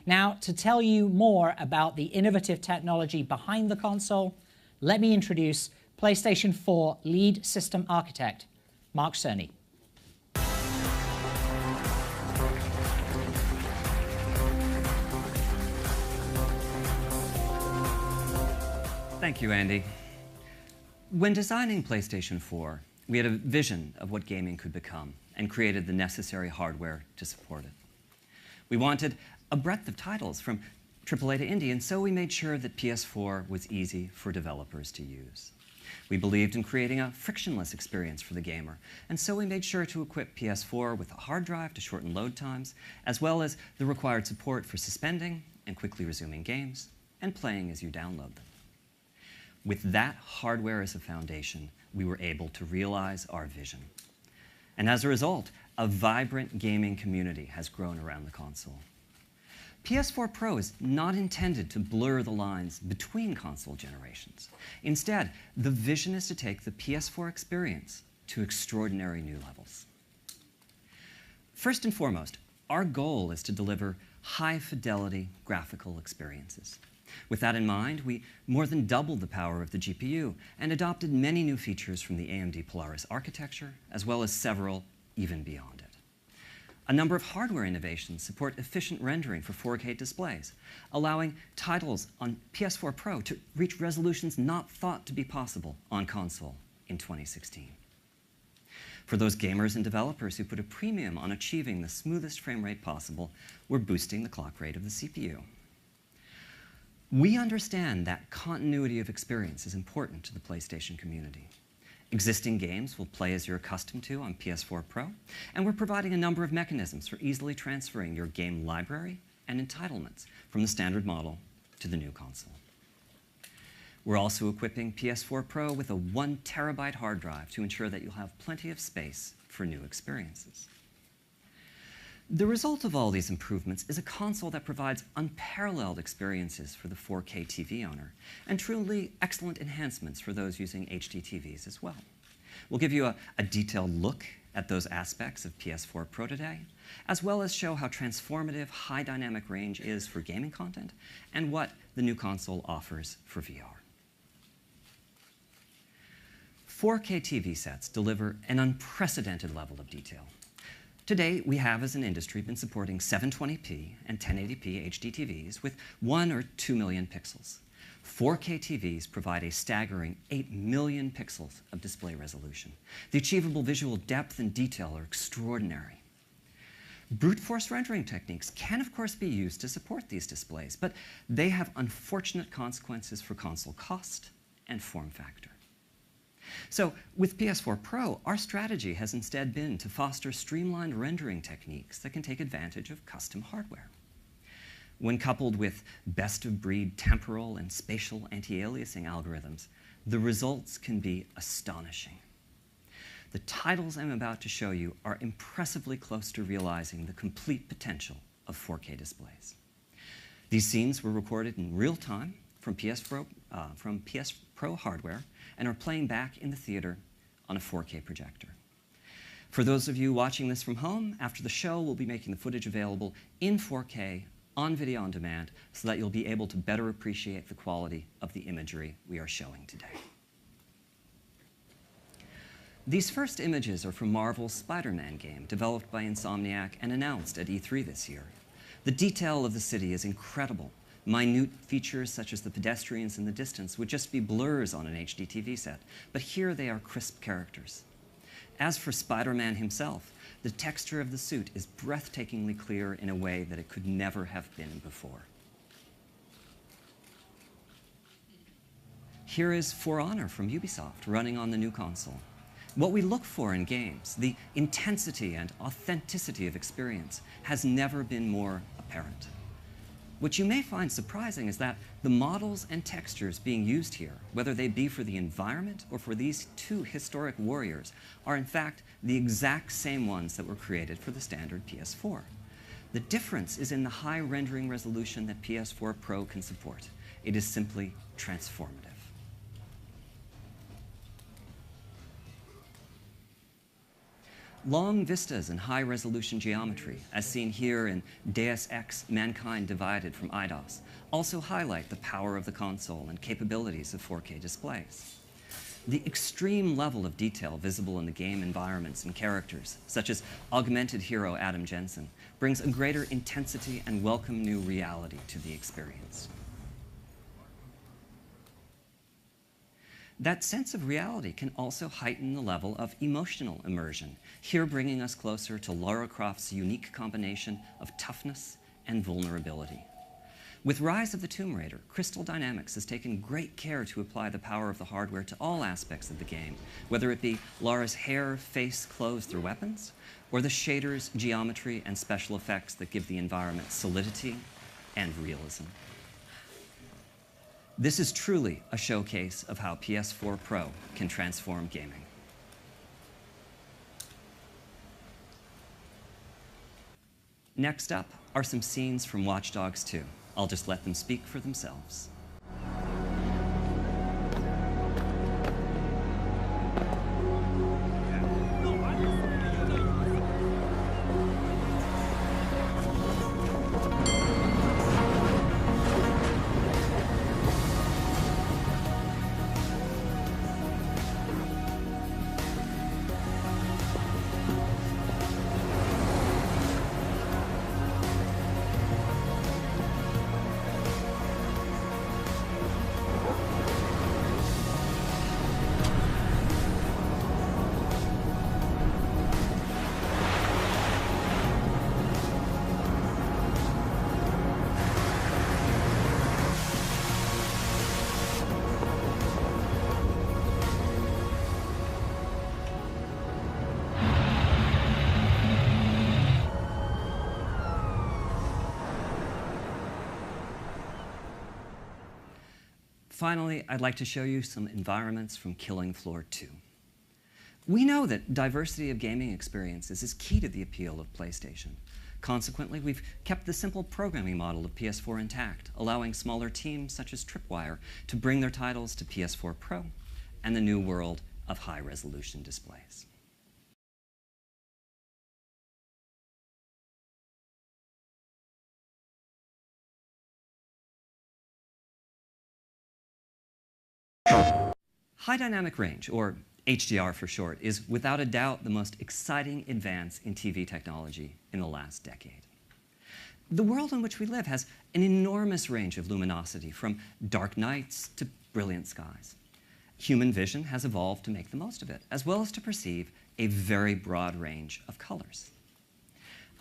Now, to tell you more about the innovative technology behind the console, let me introduce PlayStation 4 lead system architect, Mark Cerny. Thank you, Andy. When designing PlayStation 4, we had a vision of what gaming could become and created the necessary hardware to support it. We wanted a breadth of titles from AAA to indie, and so we made sure that PS4 was easy for developers to use. We believed in creating a frictionless experience for the gamer, and so we made sure to equip PS4 with a hard drive to shorten load times, as well as the required support for suspending and quickly resuming games, and playing as you download them. With that hardware as a foundation, we were able to realize our vision. And as a result, a vibrant gaming community has grown around the console. PS4 Pro is not intended to blur the lines between console generations. Instead, the vision is to take the PS4 experience to extraordinary new levels. First and foremost, our goal is to deliver high-fidelity graphical experiences. With that in mind, we more than doubled the power of the GPU and adopted many new features from the AMD Polaris architecture, as well as several even beyond it. A number of hardware innovations support efficient rendering for 4K displays, allowing titles on PS4 Pro to reach resolutions not thought to be possible on console in 2016. For those gamers and developers who put a premium on achieving the smoothest frame rate possible, we're boosting the clock rate of the CPU. We understand that continuity of experience is important to the PlayStation community. Existing games will play as you're accustomed to on PS4 Pro, and we're providing a number of mechanisms for easily transferring your game library and entitlements from the standard model to the new console. We're also equipping PS4 Pro with a 1 terabyte hard drive to ensure that you'll have plenty of space for new experiences. The result of all these improvements is a console that provides unparalleled experiences for the 4K TV owner, and truly excellent enhancements for those using HD TVs as well. We'll give you a detailed look at those aspects of PS4 Pro today, as well as show how transformative high dynamic range is for gaming content and what the new console offers for VR. 4K TV sets deliver an unprecedented level of detail. Today, we have, as an industry, been supporting 720p and 1080p HD TVs with 1 or 2 million pixels. 4K TVs provide a staggering 8 million pixels of display resolution. The achievable visual depth and detail are extraordinary. Brute force rendering techniques can, of course, be used to support these displays, but they have unfortunate consequences for console cost and form factor. So with PS4 Pro, our strategy has instead been to foster streamlined rendering techniques that can take advantage of custom hardware. When coupled with best-of-breed temporal and spatial anti-aliasing algorithms, the results can be astonishing. The titles I'm about to show you are impressively close to realizing the complete potential of 4K displays. These scenes were recorded in real time from PS Pro hardware and are playing back in the theater on a 4K projector. For those of you watching this from home, after the show, we'll be making the footage available in 4K on video on demand so that you'll be able to better appreciate the quality of the imagery we are showing today. These first images are from Marvel's Spider-Man game, developed by Insomniac and announced at E3 this year. The detail of the city is incredible. Minute features such as the pedestrians in the distance would just be blurs on an HD TV set, but here they are crisp characters. As for Spider-Man himself, the texture of the suit is breathtakingly clear in a way that it could never have been before. Here is For Honor from Ubisoft running on the new console. What we look for in games, the intensity and authenticity of experience, has never been more apparent. What you may find surprising is that the models and textures being used here, whether they be for the environment or for these two historic warriors, are in fact the exact same ones that were created for the standard PS4. The difference is in the high rendering resolution that PS4 Pro can support. It is simply transformative. Long vistas and high-resolution geometry, as seen here in Deus Ex: Mankind Divided from Eidos, also highlight the power of the console and capabilities of 4K displays. The extreme level of detail visible in the game environments and characters, such as augmented hero Adam Jensen, brings a greater intensity and welcome new reality to the experience. That sense of reality can also heighten the level of emotional immersion, here bringing us closer to Lara Croft's unique combination of toughness and vulnerability. With Rise of the Tomb Raider, Crystal Dynamics has taken great care to apply the power of the hardware to all aspects of the game, whether it be Lara's hair, face, clothes through weapons, or the shaders, geometry, and special effects that give the environment solidity and realism. This is truly a showcase of how PS4 Pro can transform gaming. Next up are some scenes from Watch Dogs 2. I'll just let them speak for themselves. Finally, I'd like to show you some environments from Killing Floor 2. We know that diversity of gaming experiences is key to the appeal of PlayStation. Consequently, we've kept the simple programming model of PS4 intact, allowing smaller teams such as Tripwire to bring their titles to PS4 Pro and the new world of high-resolution displays. High dynamic range, or HDR for short, is without a doubt the most exciting advance in TV technology in the last decade. The world in which we live has an enormous range of luminosity, from dark nights to brilliant skies. Human vision has evolved to make the most of it, as well as to perceive a very broad range of colors.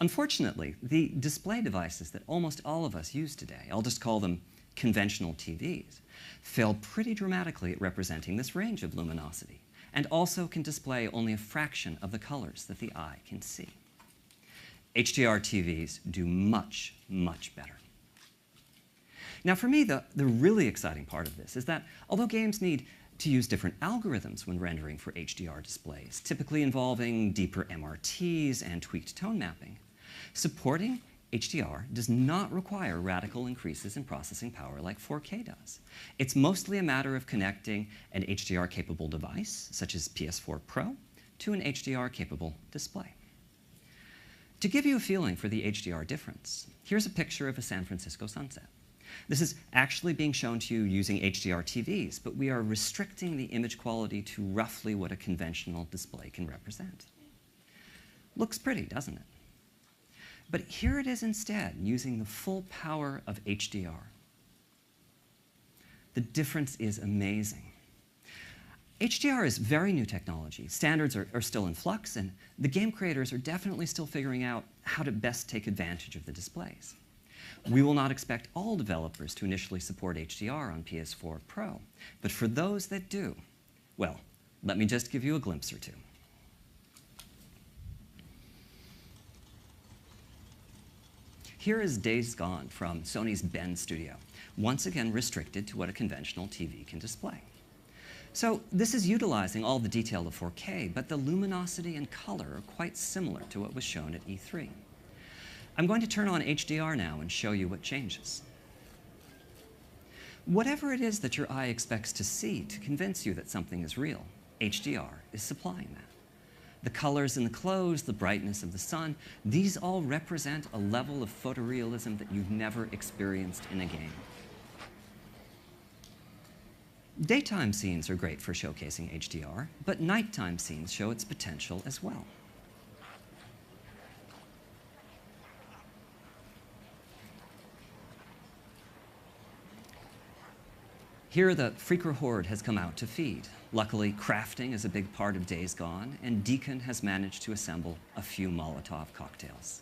Unfortunately, the display devices that almost all of us use today, I'll just call them conventional TVs, fail pretty dramatically at representing this range of luminosity, and also can display only a fraction of the colors that the eye can see. HDR TVs do much, much better. Now for me, the really exciting part of this is that although games need to use different algorithms when rendering for HDR displays, typically involving deeper MRTs and tweaked tone mapping, supporting HDR does not require radical increases in processing power like 4K does. It's mostly a matter of connecting an HDR-capable device, such as PS4 Pro, to an HDR-capable display. To give you a feeling for the HDR difference, here's a picture of a San Francisco sunset. This is actually being shown to you using HDR TVs, but we are restricting the image quality to roughly what a conventional display can represent. Looks pretty, doesn't it? But here it is instead, using the full power of HDR. The difference is amazing. HDR is very new technology. Standards are still in flux, and the game creators are definitely still figuring out how to best take advantage of the displays. We will not expect all developers to initially support HDR on PS4 Pro, but for those that do, well, let me just give you a glimpse or two. Here is Days Gone from Sony's Bend studio, once again restricted to what a conventional TV can display. So this is utilizing all the detail of 4K, but the luminosity and color are quite similar to what was shown at E3. I'm going to turn on HDR now and show you what changes. Whatever it is that your eye expects to see to convince you that something is real, HDR is supplying that. The colors in the clothes, the brightness of the sun, these all represent a level of photorealism that you've never experienced in a game. Daytime scenes are great for showcasing HDR, but nighttime scenes show its potential as well. Here, the Freaker Horde has come out to feed. Luckily, crafting is a big part of Days Gone, and Deacon has managed to assemble a few Molotov cocktails.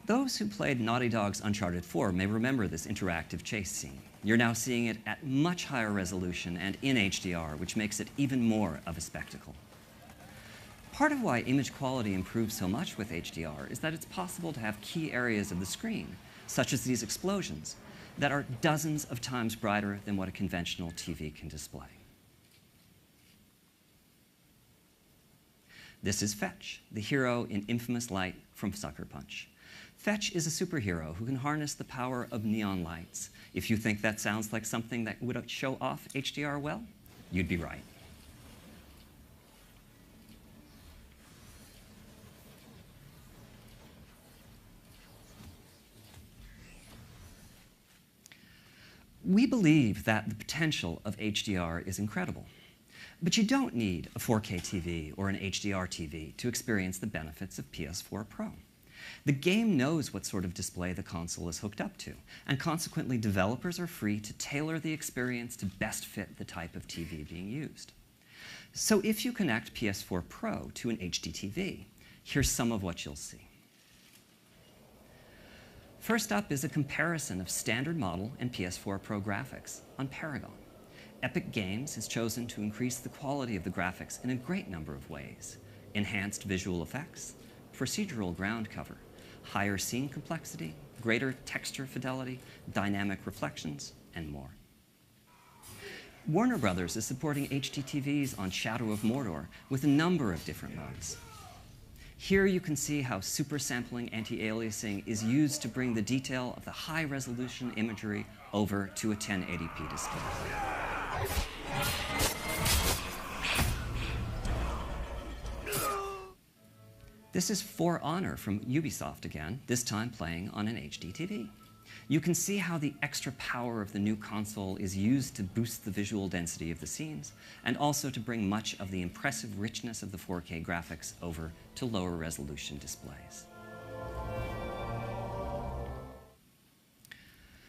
Those who played Naughty Dog's Uncharted 4 may remember this interactive chase scene. You're now seeing it at much higher resolution and in HDR, which makes it even more of a spectacle. Part of why image quality improves so much with HDR is that it's possible to have key areas of the screen, such as these explosions, that are dozens of times brighter than what a conventional TV can display. This is Fetch, the hero in Infamous Light from Sucker Punch. Fetch is a superhero who can harness the power of neon lights. If you think that sounds like something that would show off HDR well, you'd be right. We believe that the potential of HDR is incredible. But you don't need a 4K TV or an HDR TV to experience the benefits of PS4 Pro. The game knows what sort of display the console is hooked up to, and consequently developers are free to tailor the experience to best fit the type of TV being used. So if you connect PS4 Pro to an HD TV, here's some of what you'll see. First up is a comparison of standard model and PS4 Pro graphics on Paragon. Epic Games has chosen to increase the quality of the graphics in a great number of ways: enhanced visual effects, procedural ground cover, higher scene complexity, greater texture fidelity, dynamic reflections, and more. Warner Brothers is supporting HD TVs on Shadow of Mordor with a number of different modes. Here you can see how supersampling anti-aliasing is used to bring the detail of the high-resolution imagery over to a 1080p display. This is For Honor from Ubisoft again, this time playing on an HD TV. You can see how the extra power of the new console is used to boost the visual density of the scenes, and also to bring much of the impressive richness of the 4K graphics over to lower resolution displays.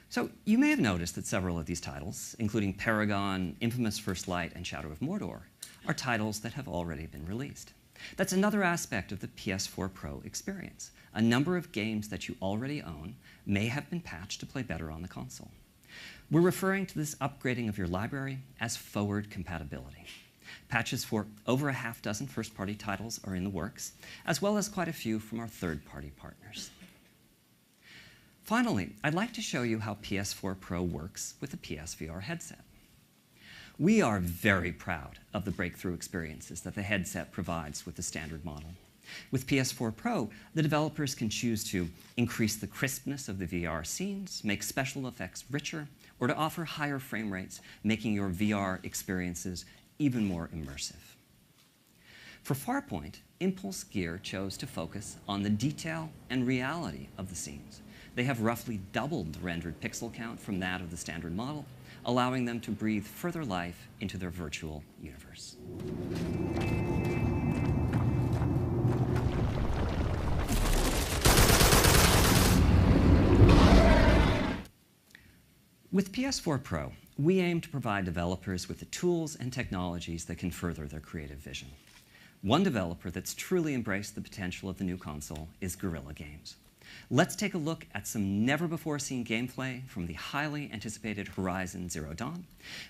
So you may have noticed that several of these titles, including Paragon, Infamous First Light, and Shadow of Mordor, are titles that have already been released. That's another aspect of the PS4 Pro experience. A number of games that you already own may have been patched to play better on the console. We're referring to this upgrading of your library as forward compatibility. Patches for over a half dozen first-party titles are in the works, as well as quite a few from our third-party partners. Finally, I'd like to show you how PS4 Pro works with the PSVR headset. We are very proud of the breakthrough experiences that the headset provides with the standard model. With PS4 Pro, the developers can choose to increase the crispness of the VR scenes, make special effects richer, or to offer higher frame rates, making your VR experiences even more immersive. For Farpoint, Impulse Gear chose to focus on the detail and reality of the scenes. They have roughly doubled the rendered pixel count from that of the standard model, allowing them to breathe further life into their virtual universe. With PS4 Pro, we aim to provide developers with the tools and technologies that can further their creative vision. One developer that's truly embraced the potential of the new console is Guerrilla Games. Let's take a look at some never-before-seen gameplay from the highly anticipated Horizon Zero Dawn,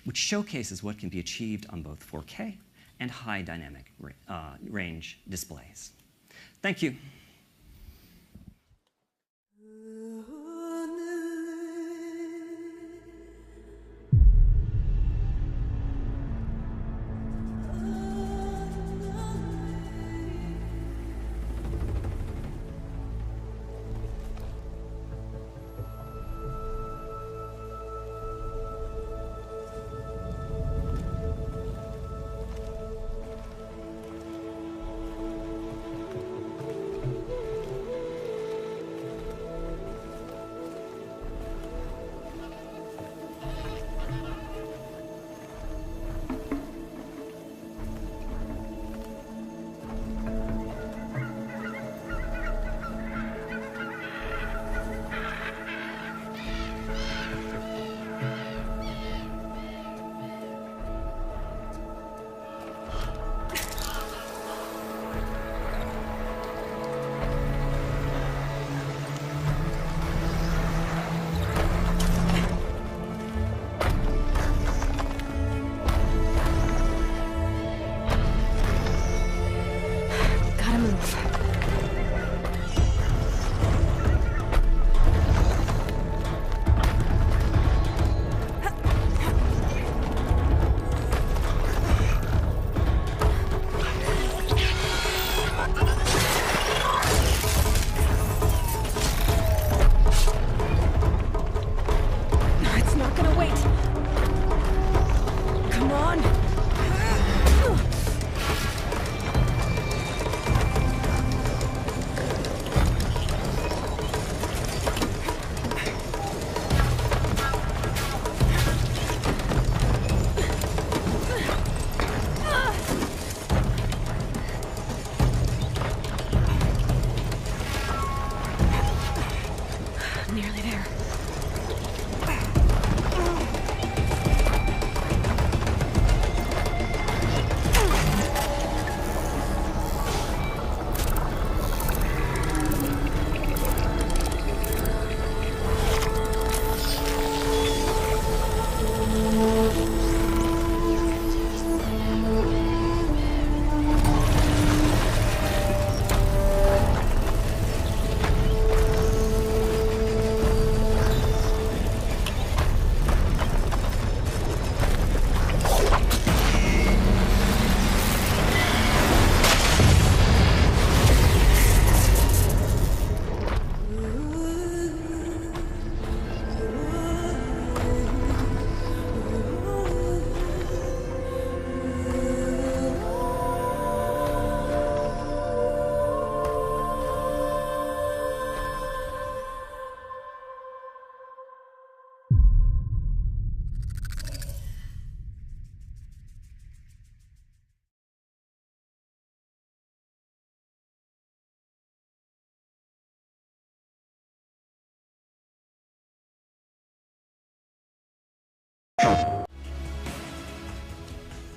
which showcases what can be achieved on both 4K and high dynamic range displays. Thank you. It's not gonna wait. Come on. Nearly there.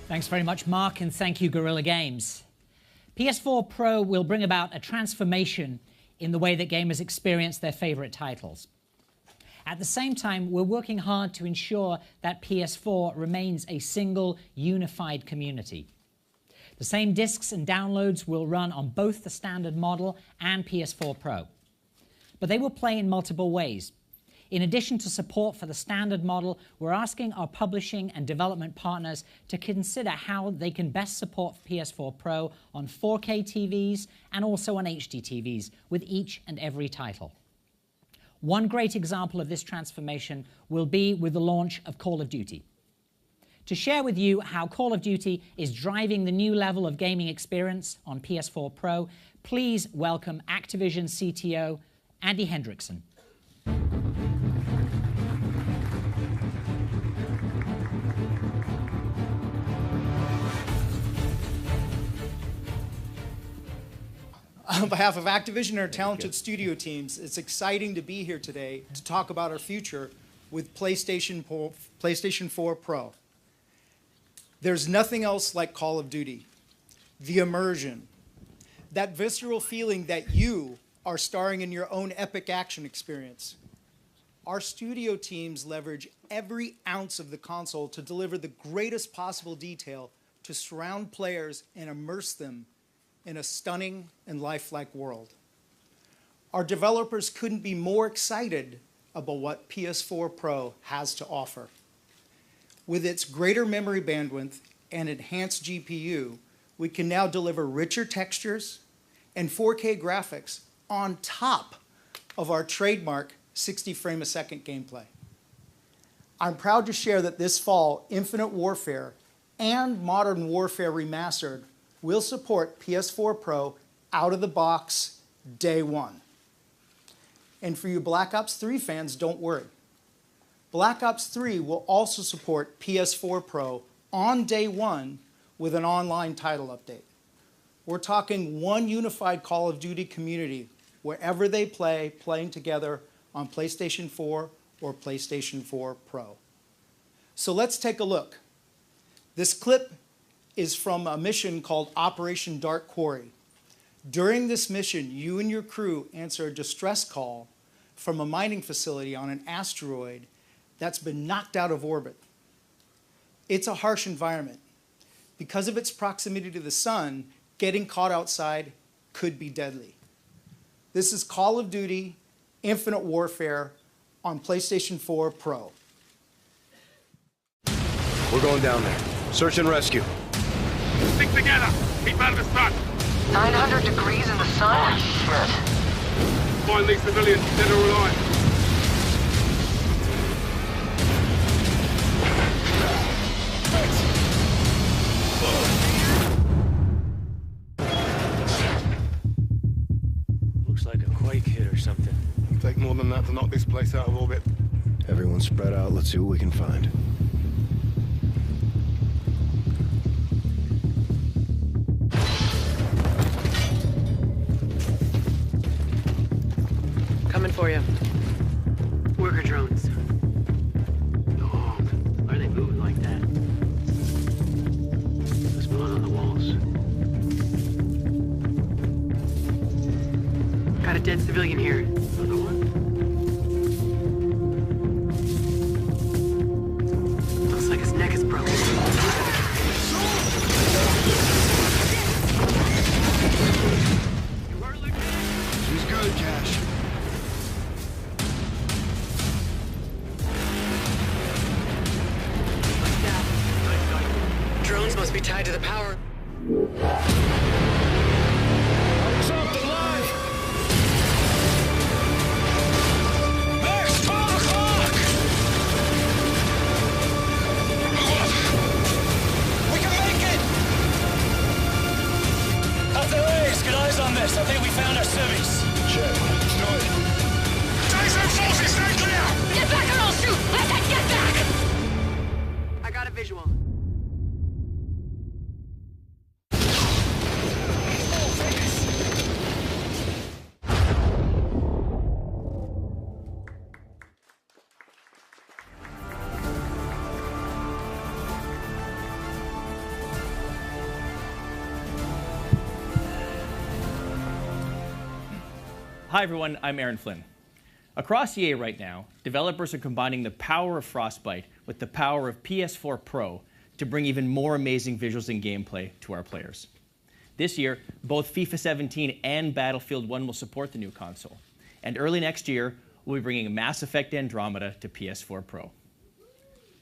Thanks very much, Mark, and thank you, Guerrilla Games. PS4 Pro will bring about a transformation in the way that gamers experience their favorite titles. At the same time, we're working hard to ensure that PS4 remains a single, unified community. The same discs and downloads will run on both the standard model and PS4 Pro. But they will play in multiple ways. In addition to support for the standard model, we're asking our publishing and development partners to consider how they can best support PS4 Pro on 4K TVs and also on HD TVs with each and every title. One great example of this transformation will be with the launch of Call of Duty. To share with you how Call of Duty is driving the new level of gaming experience on PS4 Pro, please welcome Activision CTO Andy Hendrickson. On behalf of Activision and our talented studio teams, it's exciting to be here today to talk about our future with PlayStation 4 Pro. There's nothing else like Call of Duty. The immersion, that visceral feeling that you are starring in your own epic action experience. Our studio teams leverage every ounce of the console to deliver the greatest possible detail to surround players and immerse them in a stunning and lifelike world. Our developers couldn't be more excited about what PS4 Pro has to offer. With its greater memory bandwidth and enhanced GPU, we can now deliver richer textures and 4K graphics on top of our trademark 60 frame a second gameplay. I'm proud to share that this fall, Infinite Warfare and Modern Warfare Remastered will support PS4 Pro out of the box day one. And for you Black Ops 3 fans, don't worry. Black Ops 3 will also support PS4 Pro on day one with an online title update. We're talking one unified Call of Duty community wherever they play, playing together on PlayStation 4 or PlayStation 4 Pro. So let's take a look. This clip is from a mission called Operation Dark Quarry. During this mission, you and your crew answer a distress call from a mining facility on an asteroid that's been knocked out of orbit. It's a harsh environment. Because of its proximity to the sun, getting caught outside could be deadly. This is Call of Duty Infinite Warfare on PlayStation 4 Pro. We're going down there. Search and rescue. Stick together. Keep out of the sun. 900 degrees in the sun? Shit. Find these civilians, dead or alive. Looks like a quake hit or something. It'll take more than that to knock this place out of orbit. Everyone spread out. Let's see what we can find. Coming for you. Worker drones. Oh, why are they moving like that? There's blood on the walls. Got a dead civilian here. Another one? Looks like his neck is broken. She's good, Cash. Drones must be tied to the power. Something live! Max, 12 o'clock! We can make it! Artilleries, get eyes on this. I think we found our civvies. Check. Let's do it. Jason, forces, stay clear! Get back or I'll shoot! I said get back! I got a visual. Hi everyone, I'm Aaron Flynn. Across EA right now, developers are combining the power of Frostbite with the power of PS4 Pro to bring even more amazing visuals and gameplay to our players. This year, both FIFA 17 and Battlefield 1 will support the new console. And early next year, we'll be bringing Mass Effect Andromeda to PS4 Pro.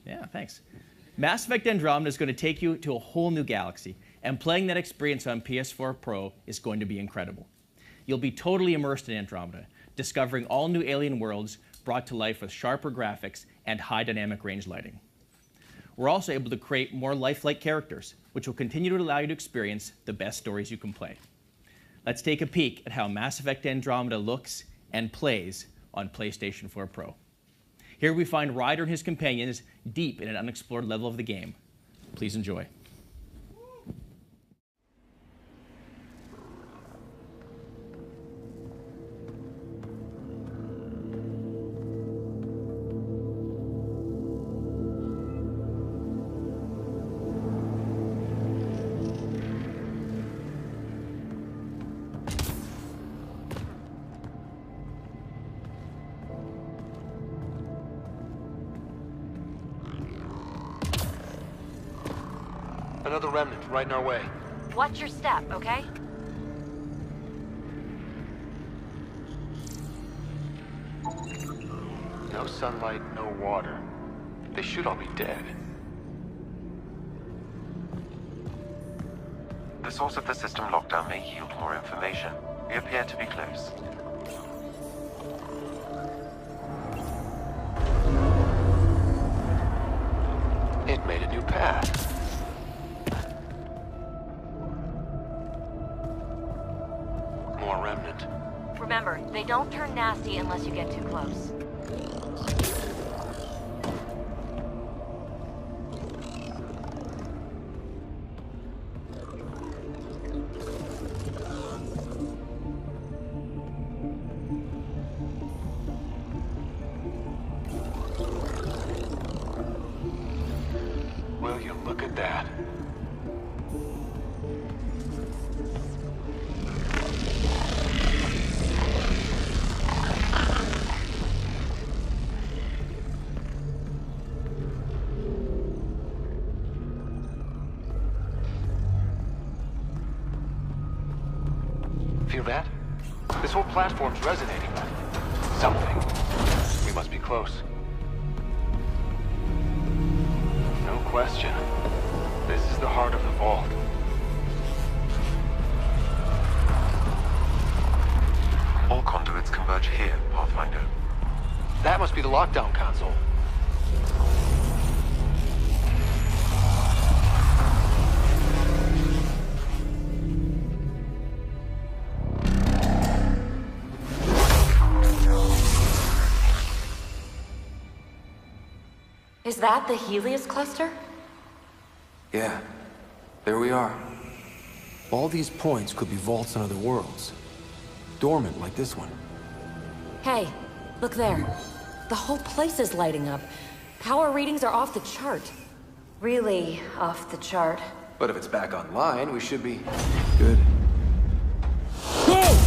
Yeah, thanks. Mass Effect Andromeda is going to take you to a whole new galaxy, and playing that experience on PS4 Pro is going to be incredible. You'll be totally immersed in Andromeda, discovering all new alien worlds brought to life with sharper graphics and high dynamic range lighting. We're also able to create more lifelike characters, which will continue to allow you to experience the best stories you can play. Let's take a peek at how Mass Effect Andromeda looks and plays on PlayStation 4 Pro. Here we find Ryder and his companions deep in an unexplored level of the game. Please enjoy. Another remnant right in our way. Watch your step, okay? No sunlight, no water. They should all be dead. The source of the system lockdown may yield more information. We appear to be close. It made a new path. More remnant. Remember, they don't turn nasty unless you get too close. Will you look at that? This whole platform's resonating. Something. We must be close. No question. This is the heart of the vault. All conduits converge here, Pathfinder. That must be the lockdown console. Is that the Helios cluster? Yeah. There we are. All these points could be vaults on other worlds. Dormant like this one. Hey, look there. The whole place is lighting up. Power readings are off the chart. Really off the chart. But if it's back online, we should be good. Whoa!